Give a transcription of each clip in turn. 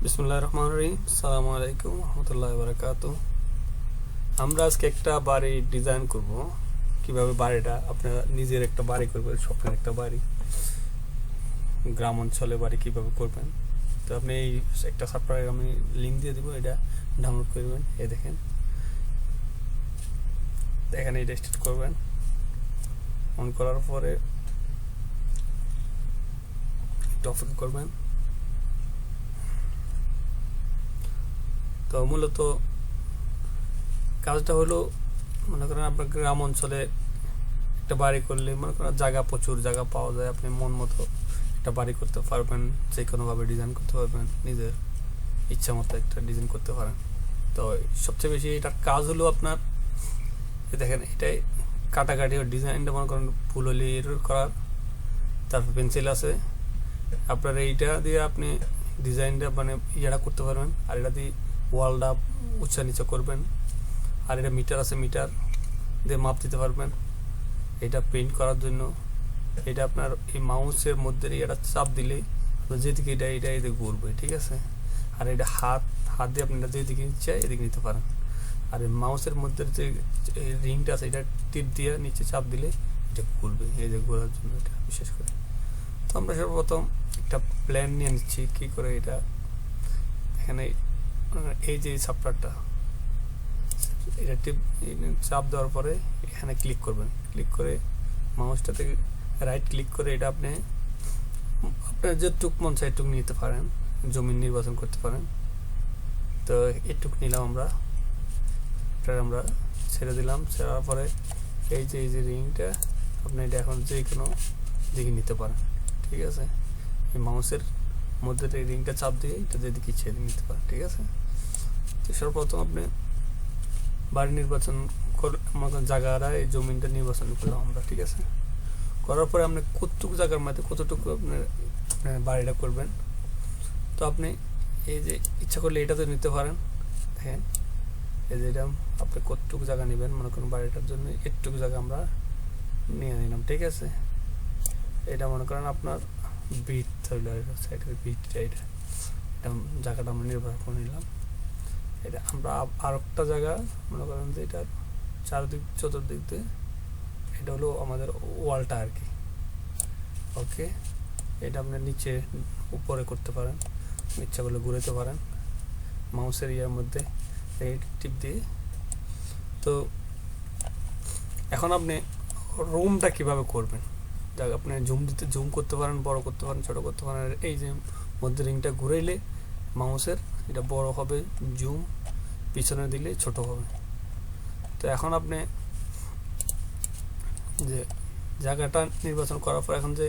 বিসমিল্লাহির রহমানির রহিম। আসসালামু আলাইকুম রহমতুল্লাহি ওয়া বারাকাতুহু। আমরা আজকে একটা বাড়ি ডিজাইন করব। কিভাবে বাড়িটা আপনারা নিজের একটা বাড়ি করবেন, স্বপ্নের একটা বাড়ি, গ্রাম অঞ্চলে বাড়ি কিভাবে করবেন। তো আপনি এই একটা সফটওয়্যার আমি লিংক দিয়ে দিব, এটা ডাউনলোড করবেন। এই দেখেন, এখানে এটা স্টার্ট করবেন। অন করার পরে একটু অপেক্ষা করবেন। তো মূলত কাজটা হলো, মনে করেন আপনার গ্রাম অঞ্চলে একটা বাড়ি করলে মনে করেন প্রচুর জায়গা পাওয়া যায়, আপনি মন মতো একটা বাড়ি করতে পারবেন, যে কোনোভাবে ডিজাইন করতে পারবেন, নিজের ইচ্ছা মতো একটা ডিজাইন করতে পারেন। তো সবচেয়ে বেশি এটার কাজ হলো আপনার, দেখেন এটাই কাটাকাটি ও ডিজাইনটা মনে করেন ফুল হলি করার, তারপর পেন্সিল আছে। আপনার এইটা দিয়ে আপনি ডিজাইনটা মানে ইয়েটা করতে পারবেন, আর এটা দিয়ে ওয়ালটা উঁচা নিচা করবেন। আর এটা মিটার আছে, মিটার দিয়ে মাপ দিতে পারবেন। এটা পেইন্ট করার জন্য এটা আপনার এই মাউসের মধ্যে এটা চাপ দিলে আপনার যেদিকে এটা এদিকে ঘুরবে, ঠিক আছে। আর এটা হাত দিয়ে আপনি যেদিকে ইচ্ছা এদিকে নিতে পারেন। আর এই মাউসের মধ্যে যে রিংটা আছে, এটা টিপ দিয়ে নিচে চাপ দিলে এটা ঘুরবে, এই যে ঘোরার জন্য এটা বিশেষ করে। তো আমরা সর্বপ্রথম একটা প্ল্যান নিয়ে নিচ্ছি কী করে এটা। এখানে এই যে সফটওয়্যারটা, এটা টিপ চাপ দেওয়ার পরে এখানে ক্লিক করবেন। ক্লিক করে মাউসটাতে রাইট ক্লিক করে এটা আপনি আপনার যেটুক মন চাই এটুক নিতে পারেন, জমিন নির্বাচন করতে পারেন। তো এটুক নিলাম আমরা, আমরা ছেড়ে দিলাম। ছেড়ার পরে এই যে রিংটা আপনি এটা এখন যে কোনো দিকে নিতে পারেন, ঠিক আছে। এই মাউসের মধ্যে এই রিংটা চাপ দিয়ে এটা যেদিকে ইচ্ছে নিতে পারেন, ঠিক আছে। তো সর্বপ্রথম আপনি বাড়ি নির্বাচন করে জায়গাটা এই জমিনটা নির্বাচন করলাম আমরা, ঠিক আছে। করার পরে আপনি কতটুকু জায়গার মধ্যে কতটুকু আপনার বাড়িটা করবেন। তো আপনি এই যে ইচ্ছা করলে এটাতে নিতে পারেন। দেখেন এই যে এটা আপনি কতটুকু জায়গা নেবেন, মনে করেন বাড়িটার জন্য একটুকু জায়গা আমরা নিয়ে নিলাম, ঠিক আছে। এটা মনে করেন আপনার বিট হইল, সাইডের বিটটা এটা জায়গাটা আমরা নির্বাচন করে নিলাম। এটা আমরা আর একটা জায়গা মনে করেন যে এটা চারদিক চতুর্দিক দিয়ে এটা হলো আমাদের ওয়ালটা আর কি। ওকে, এটা আপনি নিচে উপরে করতে পারেন, ইচ্ছা করলে ঘুরাতে পারেন মাউসের ইয়ার মধ্যে এই টিপ দিয়ে। তো এখন আপনি রুমটা কিভাবে করবেন, যাক আপনি জুম করতে পারেন, বড় করতে পারেন, ছোট করতে পারেন। এই যে মধ্যে রিংটা ঘুরাইলে মাউসের এটা বড় হবে, জুম পিছনে দিলে ছোট হবে। তো এখন আপনি যে জায়গাটা নির্বাচন করার পর এখন যে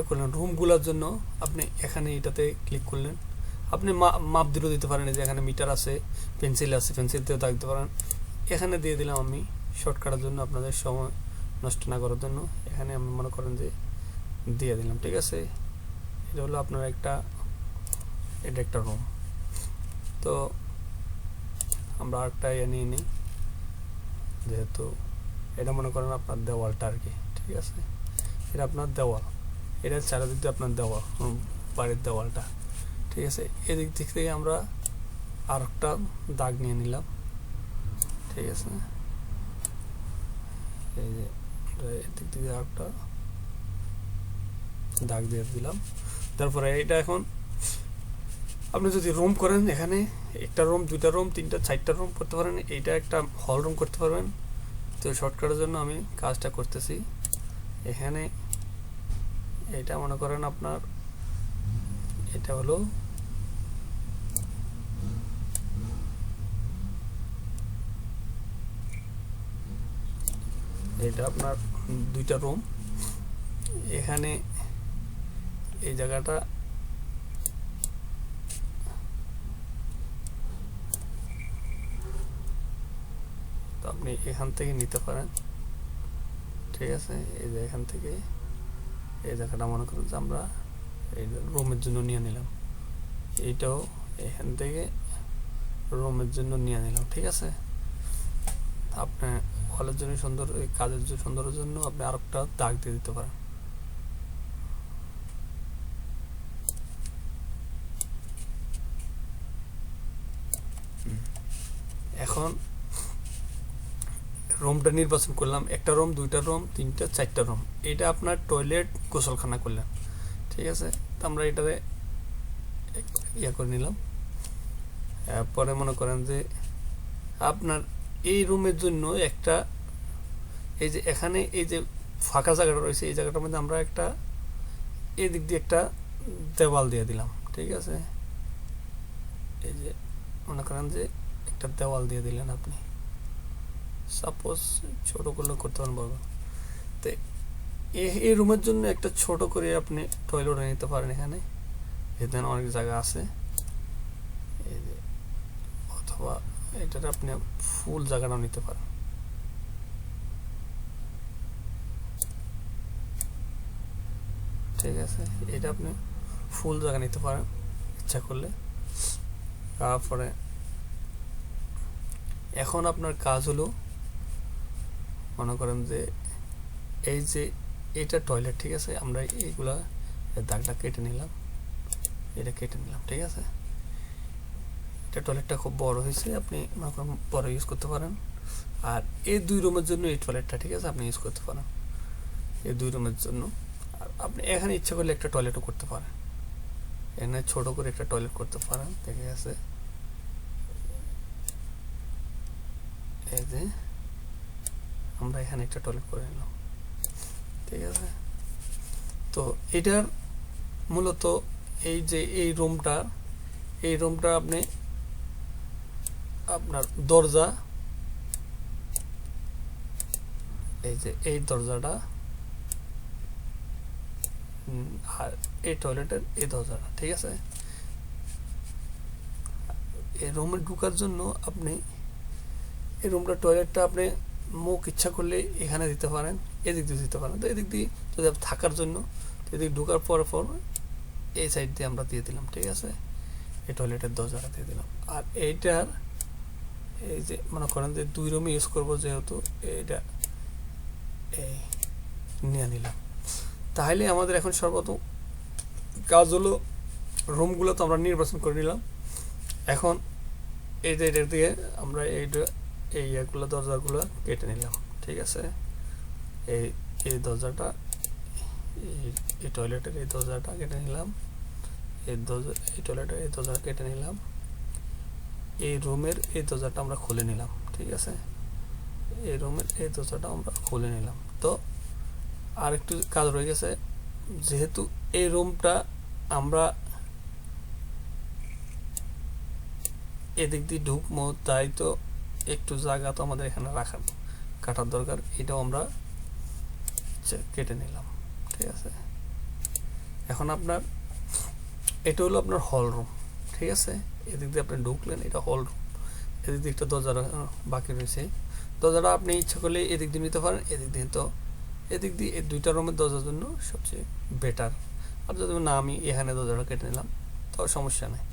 করলেন রুমগুলোর জন্য আপনি এখানে এটাতে ক্লিক করলেন। আপনি মাপ দিলেও দিতে পারেন, যে এখানে মিটার আছে, পেন্সিল আছে, পেন্সিল দিয়েও দিতে পারেন। এখানে দিয়ে দিলাম আমি শর্টকাটের জন্য, আপনাদের সময় নষ্ট না করার জন্য। এখানে আমি মনে করেন যে দিয়ে দিলাম, ঠিক আছে। এটা হলো আপনার এটা একটা রুম। তো আমরা আরেকটা নিয়ে নিই, যেহেতু এটা মনে করেন আপনার দেওয়ালটা আর কি, ঠিক আছে। এটা আপনার দেওয়াল, এটা চারিদিক দিয়ে আপনার দেওয়াল, বাড়ির দেওয়ালটা, ঠিক আছে। এদিক থেকে আমরা আর একটা দাগ নিয়ে নিলাম, ঠিক আছে। এই যে এদিক থেকে আর একটা দাগ দিয়ে দিলাম। তারপরে এটা এখন আপনি যদি রুম করেন, এখানে একটা রুম, দুইটা রুম, তিনটা, চারটা রুম করতে পারেন। এইটা একটা হল রুম করতে পারবেন। তো শর্টকাটের জন্য আমি কাজটা করতেছি। এখানে এটা মনে করেন আপনার এটা হলো এটা আপনার দুইটা রুম। এখানে এই জায়গাটা তো আপনি এখান থেকে নিতে পারেন, ঠিক আছে। এই যে এখান থেকে এই জায়গাটা মনে করেন যে আমরা এই রুমের জন্য নিয়ে নিলাম, এইটাও এখান থেকে রুমের জন্য নিয়ে নিলাম, ঠিক আছে। আপনার ওয়ালের জন্য সুন্দর, এই কাজের জন্য সুন্দরের জন্য আপনি আরেকটা দাগ দিয়ে দিতে পারেন। এখন রুমটা নির্বাচন করলাম, একটা রুম, দুইটা রুম, তিনটা, চারটা রুম। এটা আপনার টয়লেট গোসলখানা করলেন, ঠিক আছে। তো আমরা এটারে ইয়া করে নিলাম। পরে মনে করেন যে আপনার এই রুমের জন্য একটা, এই যে এখানে এই যে ফাঁকা জায়গাটা রয়েছে, এই জায়গাটার মধ্যে আমরা একটা এই দিক দিয়ে একটা দেওয়াল দিয়ে দিলাম, ঠিক আছে। এই যে মনে করেন যে একটা দেওয়াল দিয়ে দিলেন আপনি, সাপোজ ছোট করলে করতে পারেন, বড়। তো এই রুমের জন্য একটা ছোট করে আপনি টয়লেট নিতে পারেন, এখানে এখানে অনেক জায়গা আছে। এই যে অথবা এটার আপনি ফুল জায়গাটাও নিতে পারেন, ঠিক আছে। এটা আপনি ফুল জায়গা নিতে পারেন ইচ্ছা করলে। তারপরে এখন আপনার কাজ হলো, মনে করেন যে এই যে এটা টয়লেট, ঠিক আছে। আমরা এইগুলা দাগটা কেটে নিলাম, এটা কেটে নিলাম, ঠিক আছে। এটা টয়লেটটা খুব বড় হয়েছে, আপনি মনে করেন বড় ইউজ করতে পারেন। আর এই দুই রুমের জন্য এই টয়লেটটা, ঠিক আছে, আপনি ইউজ করতে পারেন এই দুই রুমের জন্য। আর আপনি এখানে ইচ্ছা করলে একটা টয়লেটও করতে পারেন, এখানে ছোট করে একটা টয়লেট করতে পারেন, ঠিক আছে। এই যে আমরা এখানে একটা টয়লেট করে নিলাম, ঠিক আছে। তো এটার মূলত এই যে এই রুমটা আপনি আপনার দরজা, এই যে এই দরজাটা আর এই টয়লেটের এই দরজাটা, ঠিক আছে। এই রুমে ঢোকার জন্য আপনি এই রুমটা টয়লেটটা আপনি মুখ ইচ্ছা করলে এখানে দিতে পারেন, এদিক দিয়ে দিতে পারেন। তো এদিক দিয়ে যদি থাকার জন্য, এদিক ঢোকার পর এই সাইড দিয়ে আমরা দিয়ে দিলাম, ঠিক আছে। এই টয়লেটের দরজাটা দিয়ে দিলাম। আর এইটার এই যে মনে করেন যে দুই রুমে ইউজ করবো, যেহেতু এইটা এই নিয়ে নিলাম। তাহলে আমাদের এখন সর্বপ্রথম কাজ হলো, রুমগুলো তো আমরা নির্বাচন করে নিলাম। এখন এই যে এটা দিয়ে আমরা এই ইয়েগুলো দরজাগুলো কেটে নিলাম, ঠিক আছে। এই দরজাটা, এই টয়লেটের এই দরজাটা কেটে নিলাম, এই টয়লেটের এই দরজা কেটে নিলাম, এই রুমের এই দরজাটা আমরা খুলে নিলাম, ঠিক আছে। এই রুমের এই দরজাটা আমরা খুলে নিলাম। তো আর একটু কাজ রয়ে গেছে, যেহেতু এই রুমটা আমরা এদিক দিয়ে ঢুকবো, তাই তো একটু জায়গা তো আমাদের এখানে কাটার দরকার। এটাও আমরা কেটে নিলাম, ঠিক আছে। এখন আপনার এটা হলো আপনার হল রুম, ঠিক আছে। এদিক দিয়ে আপনি ঢুকলেন, এটা হল রুম। এদিক দিয়ে একটা দরজা বাকি রয়েছে, দরজাটা আপনি ইচ্ছা করলে এদিক দিয়ে নিতে পারেন, এদিক দিয়ে। তো এদিক দিয়ে এই দুইটা রুমের দরজার জন্য সবচেয়ে বেটার। আর যদি না আমি এখানে দরজাটা কেটে নিলাম, তো সমস্যা নেই,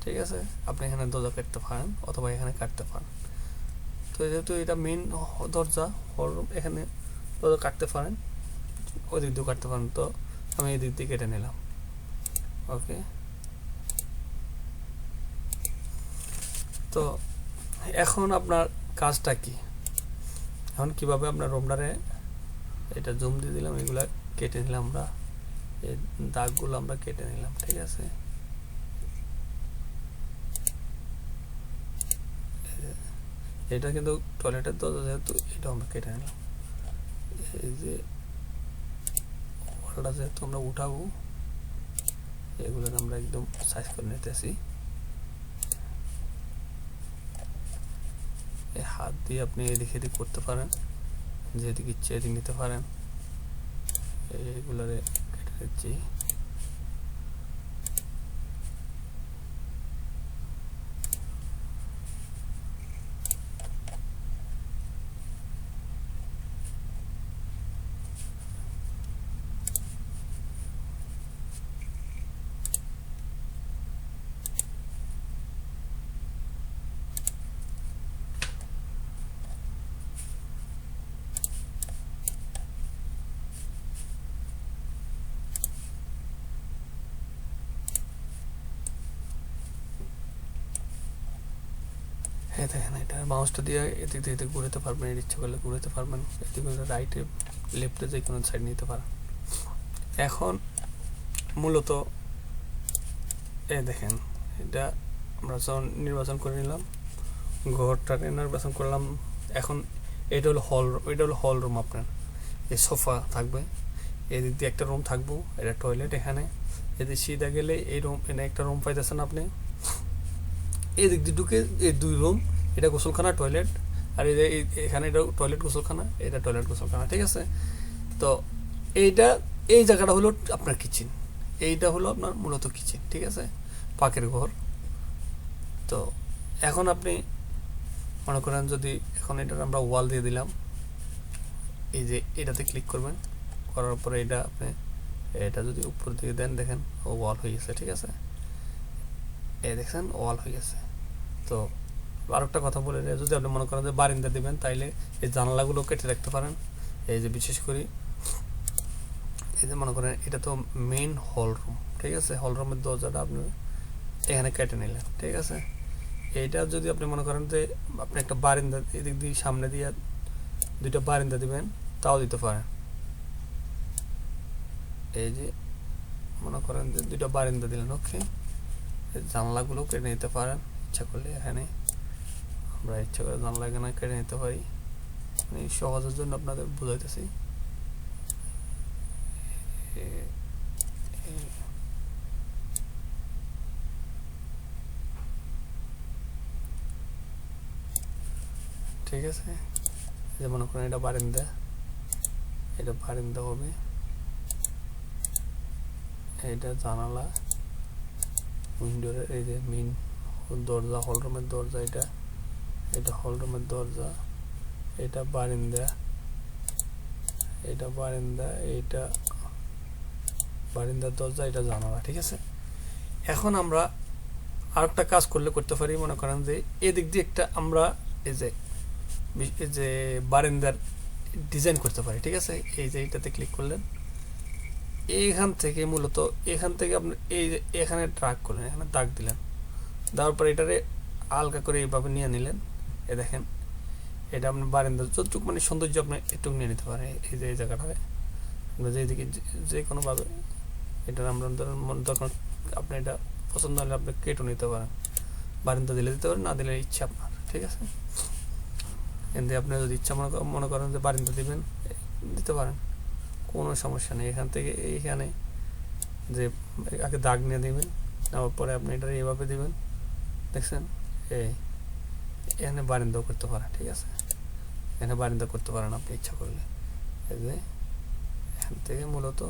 ঠিক আছে। আপনি এখানে দরজা কাটতে পারেন অথবা এখানে কাটতে পারেন। তো যেহেতু এটা মেইন দরজা, হল রুম, এখানে দরজা কাটতে পারেন, ওই দিক দিয়েও কাটতে পারেন। তো আমি এই দিক দিয়ে কেটে নিলাম, ওকে। তো এখন আপনার কাজটা কি, এখন কিভাবে আপনার রুমটারে, এটা জুম দিয়ে দিলাম, এগুলা কেটে নিলাম আমরা, এই দাগগুলো আমরা কেটে নিলাম, ঠিক আছে। এটা কিন্তু টয়লেটের দরজা, যেহেতু এটা আমরা কেটে নিলাম। এই যে ওয়ালটা যেহেতু আমরা উঠাবো, এগুলো আমরা একদম সাইজ করে নিতেছি। এই হাত দিয়ে আপনি এদিক এদিক করতে পারেন, যেদিক ইচ্ছে এদিক নিতে পারেন। এইগুলোরে কেটে নিচ্ছি। এই দেখেন এটা মাউসটা দিয়ে এদিক দিয়ে ঘুরাতে পারবেন, এর ইচ্ছে করলে ঘুরাতে পারবেন, এদিকে রাইটে লেফটে যে কোনো সাইড নিতে পারেন। এখন মূলত এই দেখেন এটা আমরা যখন নির্বাচন করে নিলাম, ঘরটা নির্বাচন করলাম। এখন এটা হলো হল রুম। আপনার এই সোফা থাকবে, এদিক দিয়ে একটা রুম থাকবো, এটা টয়লেট। এখানে এদিকে সিধা গেলে এই রুম, এখানে একটা রুম পাইতেছেন আপনি। এদিক দিয়ে ঢুকে এই 2 রুম, এটা গোসলখানা টয়লেট, আর এখানে এটা টয়লেট গোসলখানা, এটা টয়লেট গোসলখানা, ঠিক আছে। তো এই জায়গাটা হলো আপনার কিচেন, এইটা হলো আপনার মূলত কিচেন, ঠিক আছে, পাকের ঘর। তো এখন আপনি মনে করেন যদি এখন এটা আমরা ওয়াল দিয়ে দিলাম, এই যে এটাতে ক্লিক করবেন, করার পরে এটা আপনি এটা যদি উপর দিকে দেন, দেখেন ওয়াল হয়ে গেছে, ঠিক আছে। এই দেখছেন ওয়াল হয়ে গেছে। তো আরেকটা কথা বলে, যদি আপনি মনে করেন যে বারিন্দা দিবেন, তাইলে এই জানালাগুলো কেটে রাখতে পারেন। এই যে বিশেষ করে এই যে মনে করেন এটা তো মেইন হল রুম, ঠিক আছে, হল রুমের দরজাটা আপনি এখানে কেটে নিলেন, ঠিক আছে। এইটা যদি আপনি মনে করেন যে আপনি একটা বারিন্দা এদিক দিয়ে সামনে দিয়ে 2টা বারিন্দা দিবেন, তাও দিতে পারেন। এই যে মনে করেন যে 2টা বারিন্দা দিলেন, ওকে। জানলাগুলো কেটে নিতে পারেন ইচ্ছা করলে। এখানে আমরা ইচ্ছা করে জানলা এখানে কেটে নিতে পারি, মানে সহজের জন্য আপনাদের বুঝাইতেছি। ঠিক আছে, যে মনে করেন এটা বারিন্দা, এটা বারিন্দা হবে, এটা জানালা, উইন্ডোর এই যে মেইন দরজা, হল রুমের দরজা, এটা হল রুমের দরজা, এটা বারিন্দা, এটা বারিন্দা, এটা বারিন্দার দরজা, এটা জানালা, ঠিক আছে। এখন আমরা আরেকটা কাজ করতে পারি, মনে করেন যে এদিক দিয়ে একটা আমরা এই যে বারিন্দার ডিজাইন করতে পারি, ঠিক আছে। এই যে এটাতে ক্লিক করলেন, এইখান থেকে মূলত এখান থেকে আপনি এই যে এখানে ড্রাগ করলেন, এখানে দাগ দিলেন, দেওয়ার পর এটারে হালকা করে এইভাবে নিয়ে নিলেন। এ দেখেন এটা আপনার বারিন্দা যতটুকু মানে সৌন্দর্য আপনি একটু নিয়ে নিতে পারেন। এই যে এই জায়গাটায় আমরা যেদিকে যে কোনোভাবে এটা আমরা দরকার, আপনি এটা পছন্দ হলে আপনি কেটে নিতে পারেন, বারিন্দা দিলে দিতে পারেন, না দিলে ইচ্ছা আপনার, ঠিক আছে। এতে আপনি যদি ইচ্ছা মনে করেন যে বারিন্দা দিবেন, দিতে পারেন, কোনো সমস্যা নেই। এখান থেকে এইখানে যে আগে দাগ নিয়ে দিবেন, নেওয়ার পরে আপনি এটা এইভাবে দিবেন, দেখছেন এখানে বারিন্দাও করতে পারেন, ঠিক আছে। এখানে বারিন্দা করতে পারেন আপনি ইচ্ছা করলে। এই যে এখান থেকে মূলত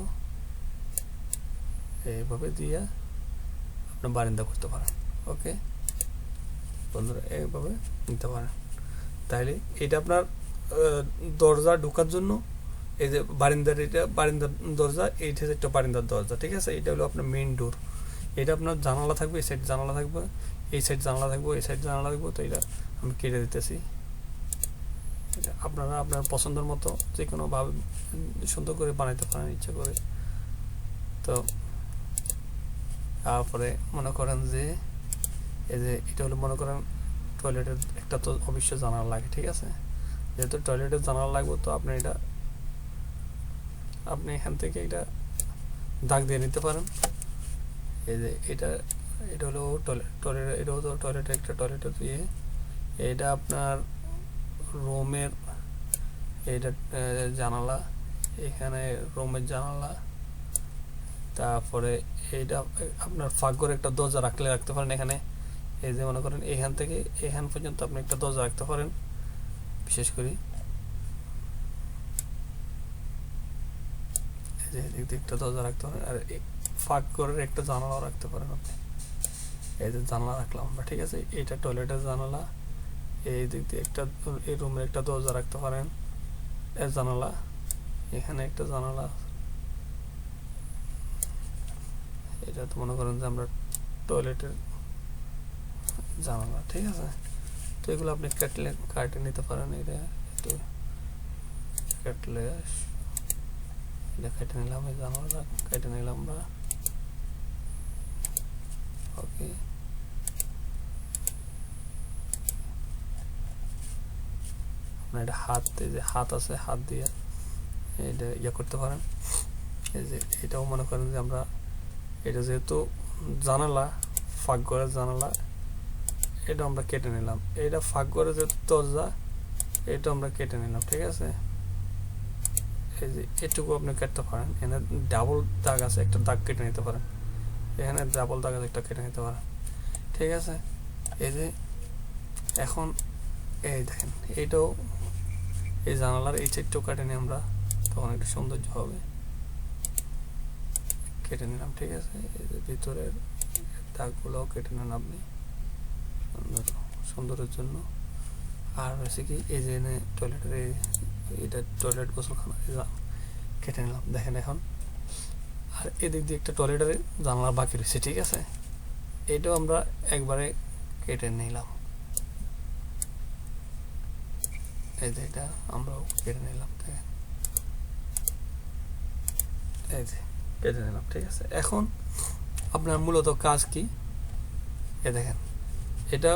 এইভাবে দিয়ে আপনি বারিন্দা করতে পারেন, ওকে বন্ধুরা, এইভাবে নিতে পারেন। তাইলে এটা আপনার দরজা ঢোকার জন্য, এই যে বারিন্দার, এটা বারিন্দার দরজা, এইটা হচ্ছে একটা বারিন্দার দরজা, ঠিক আছে। এটা হলো আপনার মেইন ডোর। এটা আপনার জানালা থাকবে, এই সাইড জানালা থাকবে, এই সাইড জানালা থাকবে, এই সাইড জানালা থাকবে। তো এটা আমি কেটে দিতেছি। আপনারা আপনার পছন্দের মতো যে কোনোভাবে সুন্দর করে বানাইতে পারেন ইচ্ছা করে। তো তারপরে মনে করেন যে এই যে এটা হলো মনে করেন টয়লেটের একটা তো অবশ্যই জানালা লাগে, ঠিক আছে। যেহেতু টয়লেটের জানালা লাগবে, তো আপনি এটা আপনি এখান থেকে এটা দাগ দিয়ে নিতে পারেন। এই যে এটা হলো টয়লেট, এটা হলো টয়লেটের একটা টয়লেটের দিয়ে, এটা আপনার রুমের এটা জানালা, এখানে রুমের জানালা। তারপরে এইটা আপনার ফাঁক করে একটা দরজা রাখতে পারেন এখানে। এই যে মনে করেন এখান থেকে এখান পর্যন্ত আপনি একটা দরজা রাখতে পারেন, বিশেষ করে এই যে এদিক দিয়ে একটা দরজা রাখতে পারেন, আর ফাঁক করে একটা জানালা রাখতে পারেন আপনি। এই যে জানালা রাখলাম আমরা, ঠিক আছে। এটা টয়লেটের জানালা, এই দিক দিয়ে একটা এই রুমের একটা দরজা রাখতে পারেন, এর জানালা, এখানে একটা জানালা। এটা তো মনে করেন যে আমরা টয়লেটের জানালা, ঠিক আছে। তো এগুলো আপনি কাটে নিতে পারেন। এটা একটু কাটলে এটা কেটে নিলাম, এই জানালাটা কেটে নিলাম আমরা, ওকে। আপনার এটা হাত, এই যে হাত আছে, হাত দিয়ে এটা ইয়ে করতে পারেন। এই যে এটাও মনে করেন যে আমরা এটা যেহেতু জানালা, ফাঁক ঘরের জানালা, এটা আমরা কেটে নিলাম। এটা ফাঁক ঘরের যে দরজা, এটা আমরা কেটে নিলাম, ঠিক আছে। এই যে এটুকু আপনি কাটতে পারেন। এখানে ডাবল দাগ আছে, একটা দাগ কেটে নিতে পারেন। এখানে ডাবল দাগ আছে, একটা কেটে নিতে পারেন, ঠিক আছে। এই যে এখন এই দেখেন, এইটাও এই জানালার এই সাইডটাও কেটে নিই আমরা, তখন একটু সৌন্দর্য হবে। কেটে নিলাম, ঠিক আছে। এই যে ভিতরের দাগগুলোও কেটে নেন আপনি সুন্দরের জন্য। আর হচ্ছে কি, এই যে টয়লেটের এটা টয়লেট গোসলখানা কেটে নিলাম, দেখেন এখন। আর এদিক দিয়ে একটা টয়লেটের জানালা বাকি রয়েছে, ঠিক আছে। এটাও আমরা একবারে কেটে নিলাম। এই যে এটা আমরাও কেটে নিলাম, দেখেন। এই যে কেটে নিলাম, ঠিক আছে। এখন আপনার মূলত কাজ কি, এ দেখেন, এটা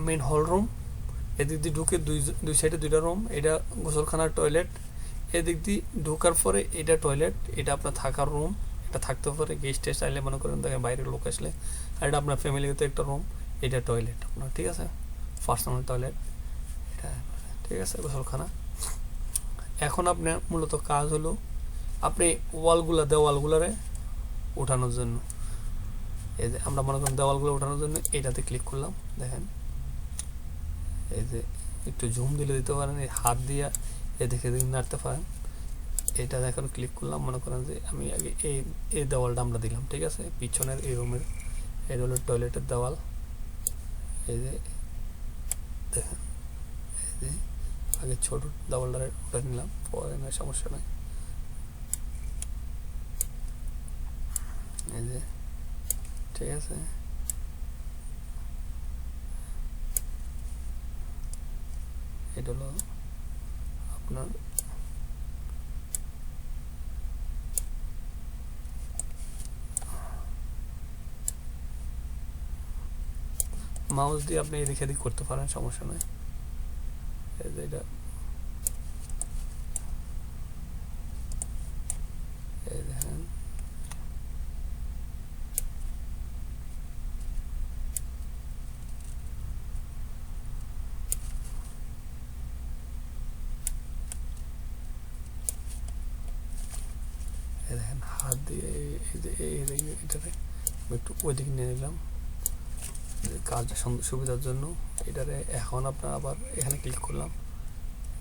মেন হল রুম। এদিক দিয়ে ঢুকে দুই সাইডে দুইটা রুম, এটা গোসলখানার টয়লেট। এদিক দিয়ে ঢোকার পরে এটা টয়লেট, এটা আপনার থাকার রুম, এটা থাকতে পারে গেস্ট টেস্ট আইলে, মনে করেন দেখেন বাইরের লোক আসলে। আর এটা আপনার ফ্যামিলিতে একটা রুম, এটা টয়লেট আপনার, ঠিক আছে, পার্সোনাল টয়লেট এটা, ঠিক আছে, গোসলখানা। এখন আপনার মূলত কাজ হলো আপনি দেওয়ালগুলারে উঠানোর জন্য, এই যে আমরা মনে করেন দেওয়ালগুলো উঠানোর জন্য এটাতে ক্লিক করলাম, দেখেন। এই যে একটু জুম দিলে দিতে পারেন, এই হাত দিয়ে এদিকে নাড়তে পারেন। এটা এখন ক্লিক করলাম, মনে করেন যে আমি আগে এই দেওয়ালটা আমরা দিলাম, ঠিক আছে, পিছনের এই রুমের। এটা হলো টয়লেটের দেওয়াল। এই যে দেখেন, এই যে আগে ছোট দেওয়ালটা উঠে নিলাম, পরে না সমস্যা নাই। এই যে ঠিক আছে, এটা হলো আপনার মাউস দিয়ে আপনি এদিক এদিক করতে পারেন, সমস্যা নাই। এই যে এটা, এই দেখেন, হাত দিয়ে এটারে একটু ওইদিকে নিয়ে নিলাম কাজটা সুবিধার জন্য। এটারে এখন আপনার আবার এখানে ক্লিক করলাম,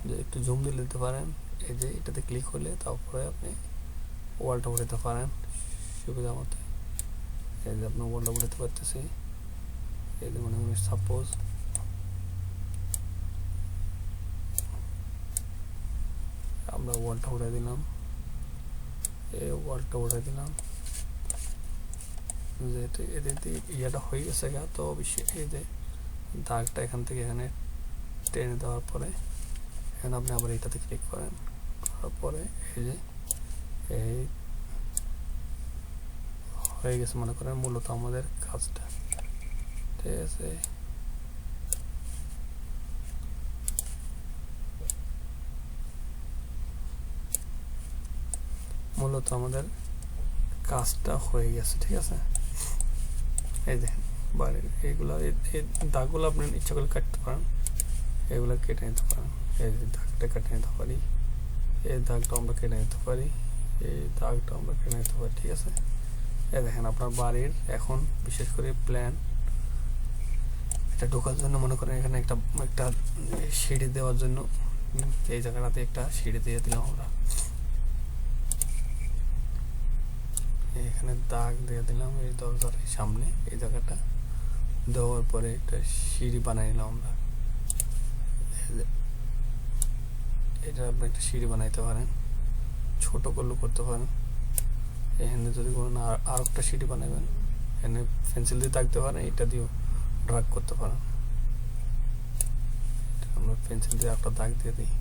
যে একটু জুম দিলে দিতে পারেন। এই যে এটাতে ক্লিক হলে তারপরে আপনি ওয়ালটা উঠাতে পারেন সুবিধা মতো। এই যে আপনি ওয়ালটা উঠাতে পারতেছি। এই যে মনে করেন সাপোজ আমরা ওয়ালটা উঠে দিলাম, এই ওয়ালটা উঠে দিলাম, যেহেতু এদের ইয়েটা হয়ে গেছে গা, তো অবশ্যই এই যে দাগটা এখান থেকে এখানে টেনে দেওয়ার পরে এখন আপনি আবার এটাতে ক্লিক করেন, করার পরে এই যে এই হয়ে গেছে মনে করেন মূলত আমাদের কাজটা, ঠিক আছে। মূলত আমাদের কাজটা হয়ে গেছে, ঠিক আছে। এই দেখেন বাইরের এইগুলো, এই দাগগুলো আপনি ইচ্ছা করলে কাটতে পারেন, এগুলো কেটে নিতে পারেন। এই যে দাগটা কেটে নিতে পারি, এই দাগটা আমরা কেটে নিতে পারি, এই দাগটা আমরা কেটে নিতে পারি, ঠিক আছে। এই দেখেন আপনার বাড়ির এখন বিশেষ করে প্ল্যান এটা ঢোকার জন্য মনে করেন এখানে একটা একটা সিঁড়ি দেওয়ার জন্য এই জায়গাটাতে একটা সিঁড়ি দিয়ে দিলাম আমরা, এখানে দাগ দিয়ে দিলাম এই দরজার সামনে, এই জায়গাটা দেওয়ার পরে একটা সিঁড়ি বানাই নিলাম আমরা। এটা আপনি একটা সিঁড়ি বানাইতে পারেন, ছোট করলেও করতে পারেন। এখানে যদি কোনো আর একটা সিঁড়ি বানাবেন, এখানে পেন্সিল দিয়ে দাগতে পারেন, এটা দিয়েও ড্রাগ করতে পারেন। আমরা পেন্সিল দিয়ে একটা দাগ দিয়ে দিই,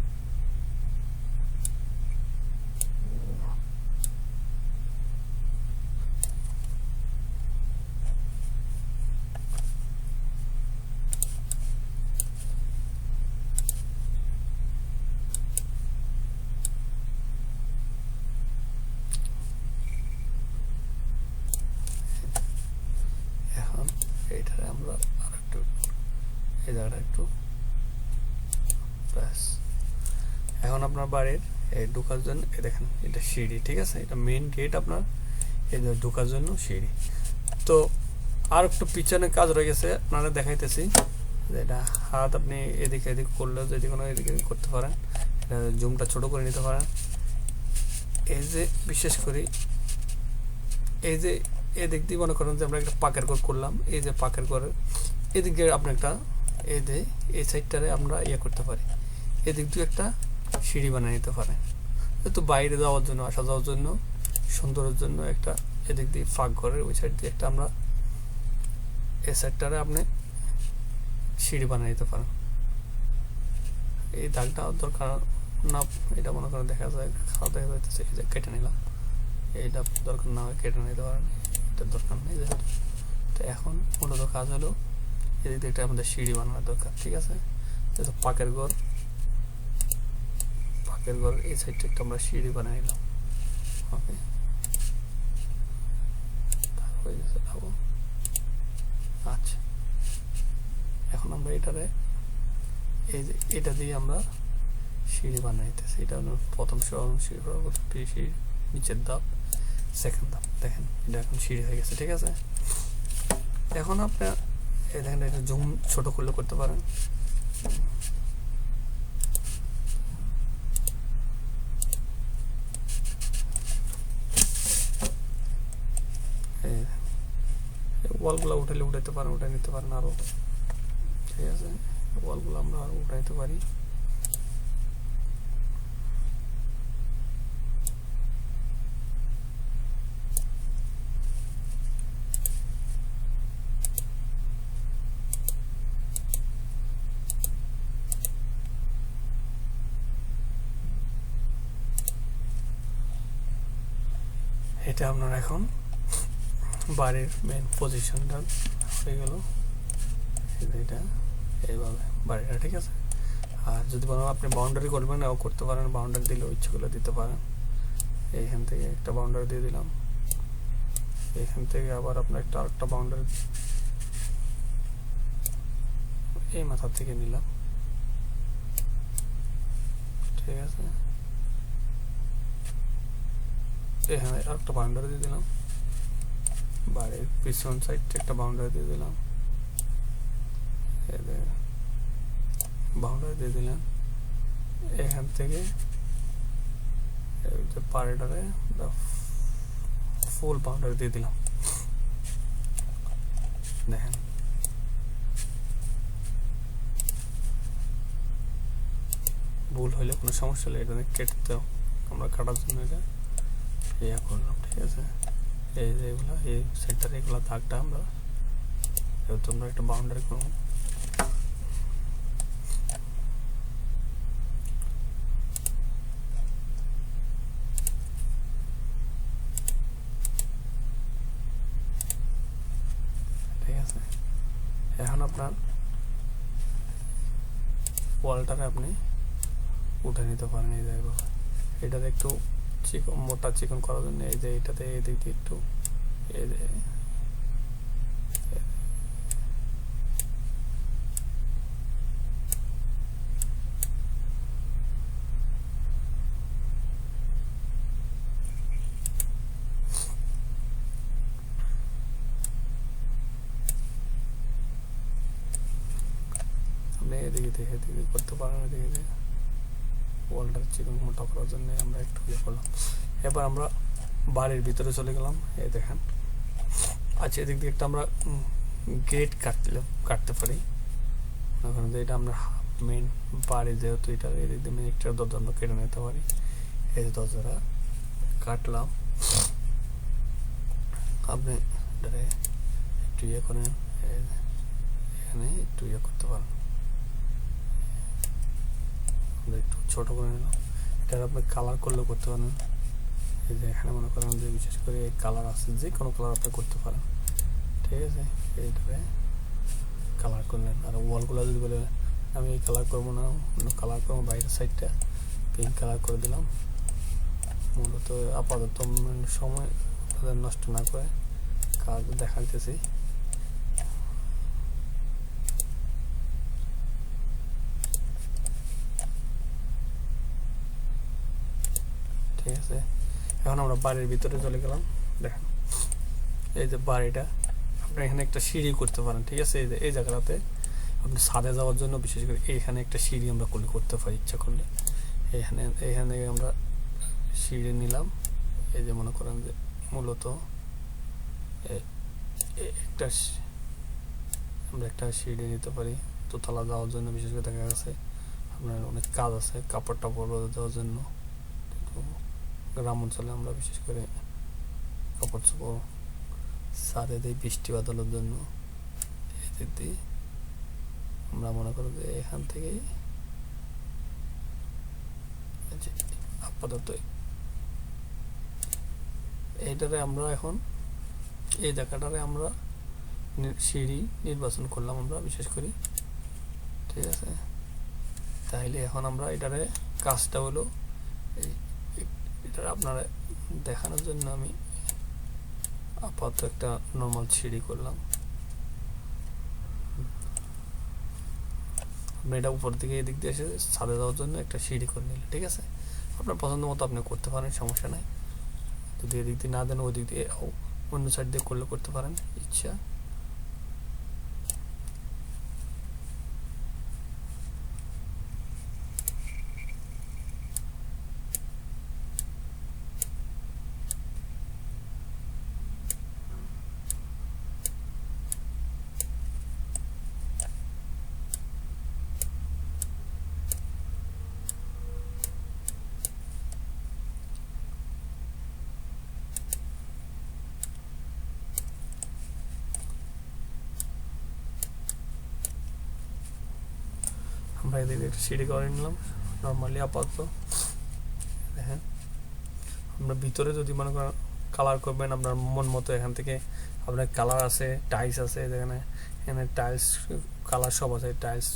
এটা আমরা আর একটু এই জায়গাটা একটু ব্যাস। এখন আপনার বাড়ির এই ঢোকার জন্য এই দেখেন এটা সিঁড়ি, ঠিক আছে, এটা মেইন গেট আপনার, এই যে ঢোকার জন্য সিঁড়ি। তো আর একটু পিছনে কাজ রয়ে গেছে, আপনারা দেখাইতেছি। এটা হাত আপনি এদিকে এদিকে করলেও যদি কোনো এদিকে করতে পারেন, এটা জুমটা ছোট করে নিতে পারেন। এই যে বিশেষ করে এই যে এদিক দিয়ে মনে করেন যে আমরা একটা পাকের ঘর করলাম, এই যে পাকের ঘরের এদিকে আপনি একটা এই যে এই সাইডটারে আমরা ইয়ে করতে পারি, এদিক দিয়ে একটা সিঁড়ি বানিয়ে নিতে পারে, তো বাইরে যাওয়ার জন্য আসা যাওয়ার জন্য সুন্দরের জন্য একটা এদিক দিয়ে ফাঁক ঘরের ওই সাইড দিয়ে একটা আমরা এই সাইডটারে আপনি সিঁড়ি বানিয়ে নিতে পারেন। এই দাগটা দরকার না, এটা মনে করেন দেখা যায় খাওয়া দেখা যাইতেছে, এই যে কেটে নিলাম, এইটা দরকার না হয় কেটে নিতে পারেন, এটা দরকার নেই যেহেতু। তো এখন মূলত কাজ হলো এদিক দিয়ে আমাদের সিঁড়ি বানানোর দরকার, ঠিক আছে। যেহেতু পাকের ঘর এই সাইডটা একটা আমরা সিঁড়ি বানিয়ে নিলাম, ওকে হয়ে গেছে। আচ্ছা, এখন আমরা এটারে এই যে এটা দিয়ে আমরা সিঁড়ি বানাইতেছি, এটা হলো প্রথম সিঁড়ি, নিচের ধাপ, সেকেন্ড ধাপ, দেখেন এটা এখন সিঁড়ি হয়ে গেছে, ঠিক আছে। এখন আপনার এই দেখেন এটা জুম ছোট করলে করতে পারেন। ওয়ালগুলো উঠাইতে পারেন, উঠাই নিতে পারেন আরো, ঠিক আছে। ওয়ালগুলো আমরা আরো উঠাইতে পারি। এটা আপনার এখন বাড়ির মেইন পজিশনটা হয়ে গেল, এটা এইভাবে বাড়িটা, ঠিক আছে। আর যদি বলেন আপনি বাউন্ডারি করবেন, এও করতে পারেন, বাউন্ডারি দিলে ইচ্ছে করলে দিতে পারেন। এইখান থেকে একটা বাউন্ডারি দিয়ে দিলাম, এইখান থেকে আবার আপনার একটা আরেকটা বাউন্ডারি এই মাথার থেকে নিলাম, ঠিক আছে। এখানে আরেকটা বাউন্ডারি দিয়ে দিলাম, বাড়ির পিছন সাইডে একটা বাউন্ডারি দিয়ে দিলাম, বাউন্ডারি দিয়ে দিলাম। এখান থেকে পাড়েটারে ফুল বাউন্ডারি দিয়ে দিলাম, দেখেন ভুল হইলে কোনো সমস্যা হলে এটা কেটে আমরা কাটার জন্য এটা ইয়া করলাম, ঠিক আছে। এই যে এগুলা এই সেন্টার এগুলা দাগটা আমরা যেহেতু আমরা একটা বাউন্ডারি করবো, ঠিক আছে। এখন আপনার ওয়ালটারে আপনি উঠে নিতে পারেন, এই জায়গা এটাতে একটু চিকন মোটা চিকন করার জন্য এই যে এটাতে এদিক দিয়ে একটু আপনি এদিকে দেখে এদিকে করতে পারেন, এদিকে ওয়ালটার চিকন মোটা করার জন্য আমরা একটু ইয়ে করলাম। এবার আমরা বাড়ির ভিতরে চলে গেলাম, এই দেখেন। আচ্ছা, এদিক দিয়ে একটা আমরা গেট কাটতে পারি, মনে করেন যে এটা আমরা মেইন বাড়ি যেহেতু এটা এদিক দিয়ে একটা দরজা আমরা কেটে নিতে পারি। এই যে দরজাটা কাটলাম, আপনি একটু ইয়ে করেন, এখানে একটু ইয়ে করতে পারেন, একটু ছোট করে নিলাম। এটা আপনি কালার করলেও করতে পারেন, এই যে এখানে মনে করেন যে বিশেষ করে এই কালার আছে, যে কোনো কালার আপনি করতে পারেন, ঠিক আছে। এইটারে কালার করলেন। আর ওয়ালগুলো যদি বলে আমি এই কালার করবো না, অন্য কালার করবো, বাইরের সাইডটা পিঙ্ক কালার করে দিলাম। মূলত আপাতত সময় নষ্ট না করে কাজ দেখাইতেছি। আছে। এখন আমরা বাড়ির ভিতরে চলে গেলাম। দেখেন এই যে বাড়িটা, আপনি এখানে একটা সিঁড়ি করতে পারেন, ঠিক আছে। এই জায়গাটাতে আপনি ছাদে যাওয়ার জন্য বিশেষ করে এখানে একটা সিঁড়ি আমরা করতে পারি ইচ্ছা করলে। এখানে আমরা সিঁড়ি নিলাম। এই যে মনে করেন যে মূলত আমরা একটা সিঁড়ি নিতে পারি দোতলা যাওয়ার জন্য। বিশেষ করে দেখা গেছে আপনার অনেক কাজ আছে কাপড় টাপড় রোদে দেওয়ার জন্য। গ্রাম অঞ্চলে আমরা বিশেষ করে কাপড় চোপড় ছাদে দিই বৃষ্টি বাদলের জন্য। এদিক দিয়ে আমরা মনে করি যে এখান থেকেই আপাতত এইটারে আমরা এখন এই জায়গাটারে আমরা সিঁড়ি নির্বাচন করলাম আমরা বিশেষ করি, ঠিক আছে। তাইলে এখন আমরা এটারে কাজটা হলো এটা আপনারা দেখানোর জন্য আমি আপাতত একটা নর্মাল সিঁড়ি করলাম। আপনি এটা উপর দিকে এদিক দিয়ে এসে ছাদে যাওয়ার জন্য একটা সিঁড়ি করে নিলে, ঠিক আছে। আপনার পছন্দ মতো আপনি করতে পারেন, সমস্যা নাই। যদি এদিক দিয়ে না দেন ওই দিক দিয়ে অন্য সাইড দিয়ে করলে করতে পারেন ইচ্ছা। আমরা এদিকে একটা সিঁড়ি করে নিলাম নর্মালি আপাতত। দেখেন আমরা ভিতরে যদি মনে করেন কালার করবেন আপনার মন মতো, এখান থেকে আপনার কালার আছে, টাইলস আছে, এখানে টাইলস কালার সব আছে। টাইলস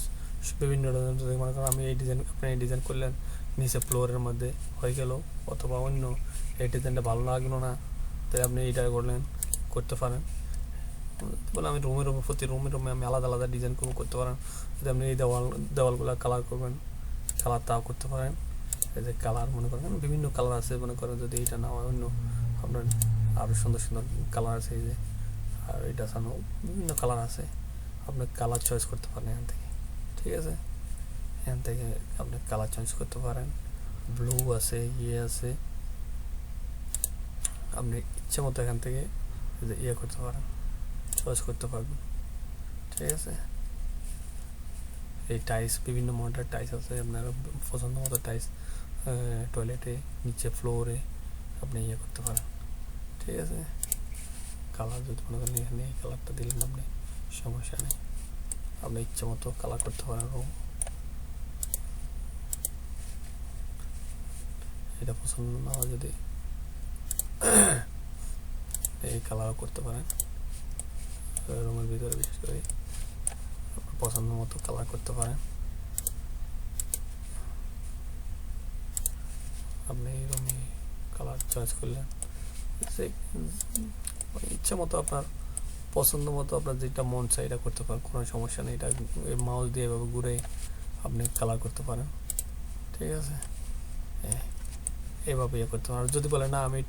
বিভিন্ন ধরনের যদি মনে করেন আমি এই ডিজাইন, আপনি এই ডিজাইন করলেন নিচে ফ্লোরের মধ্যে হয়ে গেল, অথবা অন্য এই ডিজাইনটা ভালো লাগলো না তাই আপনি এইটা করতে পারেন। বলে আমি প্রতি রুমে আমি আলাদা আলাদা ডিজাইন করতে পারেন। যদি আপনি এই দেওয়ালগুলো কালার করবেন, কালার তাও করতে পারেন। এই যে কালার মনে করেন বিভিন্ন কালার আছে, মনে করেন যদি এটা না হয় অন্য আপনার আরও সুন্দর সুন্দর কালার আছে। এই যে আর এটা ছাড়াও বিভিন্ন কালার আছে, আপনি কালার চয়েস করতে পারেন এখান থেকে, ঠিক আছে। এখান থেকে আপনি কালার চয়েস করতে পারেন। ব্লু আছে, আছে, আপনি ইচ্ছে মতো এখান থেকে করতে পারেন, চয়েস করতে পারবেন, ঠিক আছে। এই টাইলস বিভিন্ন মডেলের টাইলস আছে, আপনার পছন্দ মতো টাইলস টয়লেটে নিচে ফ্লোরে আপনি করতে পারেন, ঠিক আছে। কালার যদি মনে করেন এখানে এই কালারটা দিলেন আপনি, সমস্যা নেই, আপনি ইচ্ছে মতো কালার করতে পারেন রুম। এটা পছন্দ না হয় যদি এই কালারও করতে পারেন রুমের ভিতরে। বিশেষ করে পছন্দ মতো কালার করতে পারেন। আপনি এই রুমে কালার চয়েস করলেন, ইচ্ছা মতো আপনার পছন্দ মতো আপনার যেটা মন চাই এটা করতে পারেন, কোনো সমস্যা নেই। এটা মাউস দিয়ে এভাবে ঘুরে আপনি কালার করতে পারেন, ঠিক আছে। এভাবে করতে পারেন। যদি বলে না আমি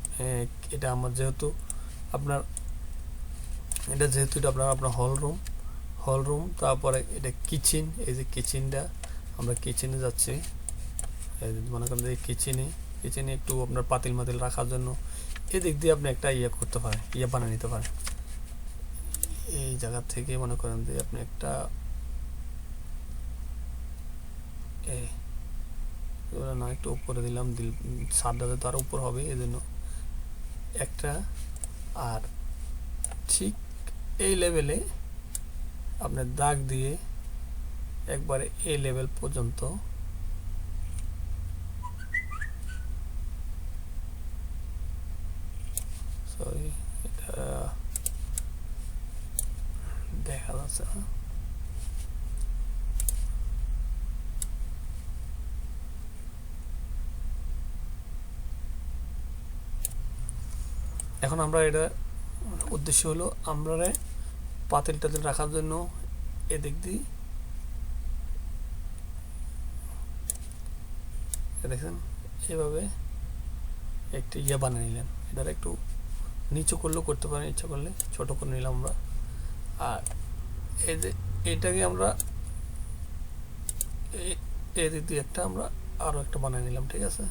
এটা আমার যেহেতু আপনার আপনার হল রুম, তারপরে এটা কিচেন। এই যে কিচেনটা, আমরা কিচেনে যাচ্ছি। মনে করেন যে কিচেনে একটু আপনার পাতিল মাতিল রাখার জন্য এদিক দিয়ে আপনি একটা করতে পারেন, বানিয়ে নিতে পারেন। এই জায়গা থেকে মনে করেন যে আপনি একটা না একটু উপরে দিলাম, ছাদটাতে তো আরো উপর হবে, এই জন্য একটা। আর ঠিক এই লেভেলে আপনার দাগ দিয়ে একবারে এই লেভেল পর্যন্ত সরি এটা দেখা যাচ্ছে না। এখন আমরা এটা উদ্দেশ্য হলো আমরা পাতিল টাতিল রাখার জন্য এদিক দিয়ে দেখেন এভাবে একটা ইয়ে বানিয়ে নিলেন, এটার একটু নিচু করলেও করতে পারেন, ইচ্ছা করলে ছোট করে নিলাম আমরা। আর এই যে এটাকে আমরা এদিক দিয়ে একটা আমরা আরও একটা বানিয়ে নিলাম, ঠিক আছে।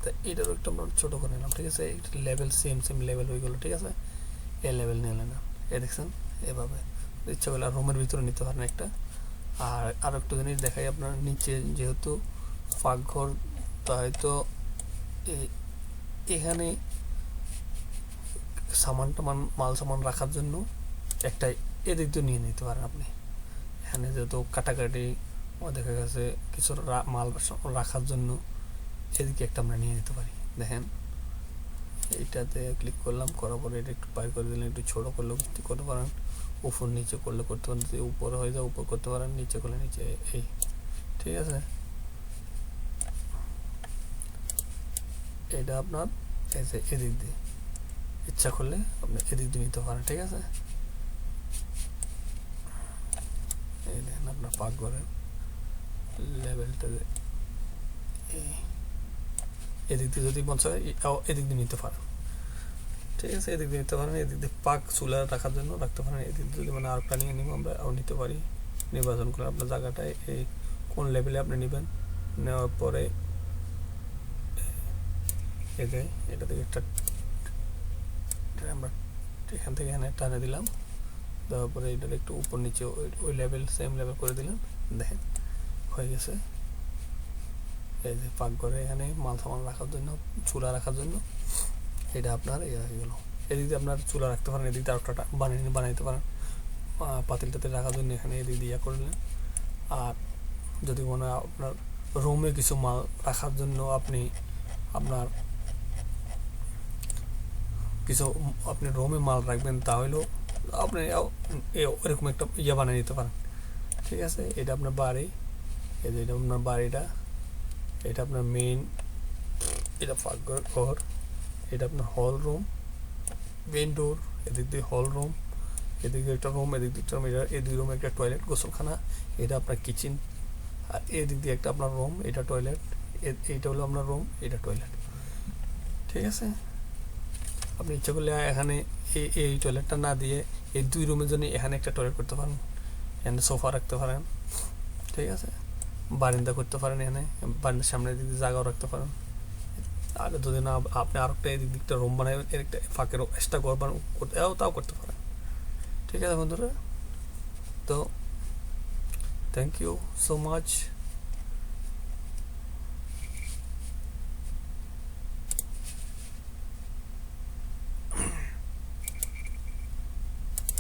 তো এটারও একটা আমরা ছোটো করে নিলাম, ঠিক আছে। এটা লেভেল সেম লেভেল হয়ে গেলো, ঠিক আছে। এ লেভেল নিয়ে না এ দেখছেন এভাবে ইচ্ছা করলে আর রুমের ভিতরে নিতে পারেন একটা। আর একটু জিনিস দেখাই আপনার, নিচে যেহেতু পাকঘর, তা হয়তো এখানে মাল সামান রাখার জন্য একটা এদিক দিয়ে নিয়ে নিতে পারেন আপনি। এখানে যেহেতু কাটাকাটি দেখা গেছে কিছু মাল রাখার জন্য এদিকে একটা আমরা নিয়ে নিতে পারি। দেখেন এইটাতে ক্লিক করলাম, করার পরে এটা একটু বাইর করে দিলেন, একটু ছোটো করলেও করতে পারেন, উপর নিচে করলে করতে পারেন, যদি উপরে হয়ে যায় উপর করতে পারেন, নিচে করলে নিচে, এই ঠিক আছে। এটা আপনার এদিক দিয়ে ইচ্ছা করলে আপনি এদিক দিয়ে নিতে পারেন, ঠিক আছে। এই দেখেন আপনার পাকঘরের লেভেলটা এদিক দিয়ে যদি মন চায় এদিক দিয়ে নিতে পারেন, ঠিক আছে। এদিক দিয়ে নিতে পারেন, এদিক দিয়ে পাক চুলা রাখার জন্য রাখতে পারেন। এদিক দিয়ে যদি মানে আরেকটা নিয়ে নিব আমরা নিতে পারি। নির্বাচন করে আপনার জায়গাটায় এই কোন লেভেলে আপনি নেবেন, নেওয়ার পরে এটা থেকে একটা আমরা এখান থেকে এখানে টানে দিলাম, দেওয়ার পরে এটার একটু উপর নিচে ওই লেভেল সেম লেভেল করে দিলাম, দেখেন হয়ে গেছে। এই যে পাকঘরে এখানে মাল সামান রাখার জন্য, চুলা রাখার জন্য এটা আপনার ইয়ে হয়ে গেল। এদিকে আপনার চুলা রাখতে পারেন, এদিকে আরেকটা বানাইতে পারেন পাতিলটাতে রাখার জন্য, এখানে এদিক দিয়ে করলেন। আর যদি মনে হয় আপনার রুমে কিছু মাল রাখার জন্য আপনার কিছু আপনি রুমে মাল রাখবেন, তাহলেও আপনি এরকম একটা ইয়ে বানিয়ে নিতে পারেন, ঠিক আছে। এটা আপনার বাড়ি, এই যে এটা আপনার বাড়িটা, এটা আপনার মেইন, এটা পাকঘর, এটা আপনার হল রুম, মেইন ডোর, এদিক দিয়ে হল রুম, এদিক দিয়ে একটা রুম, এদিক দিয়ে একটা রুম, এই দুই রুমে একটা টয়লেট গোসলখানা, এটা আপনার কিচেন। আর এদিক দিয়ে একটা আপনার রুম, এটা টয়লেট, এইটা হলো আপনার রুম, এটা টয়লেট, ঠিক আছে। আপনি ইচ্ছা করলে এখানে এই টয়লেটটা না দিয়ে এই দুই রুমের জন্য এখানে একটা টয়লেট করতে পারেন, এখানে সোফা রাখতে পারেন, ঠিক আছে। বারিন্দা করতে পারেন, এখানে বারিন্দার সামনের দিক দিয়ে জায়গাও রাখতে পারেন। আর যদি না আপনি আর একটা এদিক দিকটা রুম বানায় একটা ফাঁকের এক্সট্রা ঘর করতে তাও করতে পারেন, ঠিক আছে বন্ধুরা। তো থ্যাংক ইউ সো মাচ।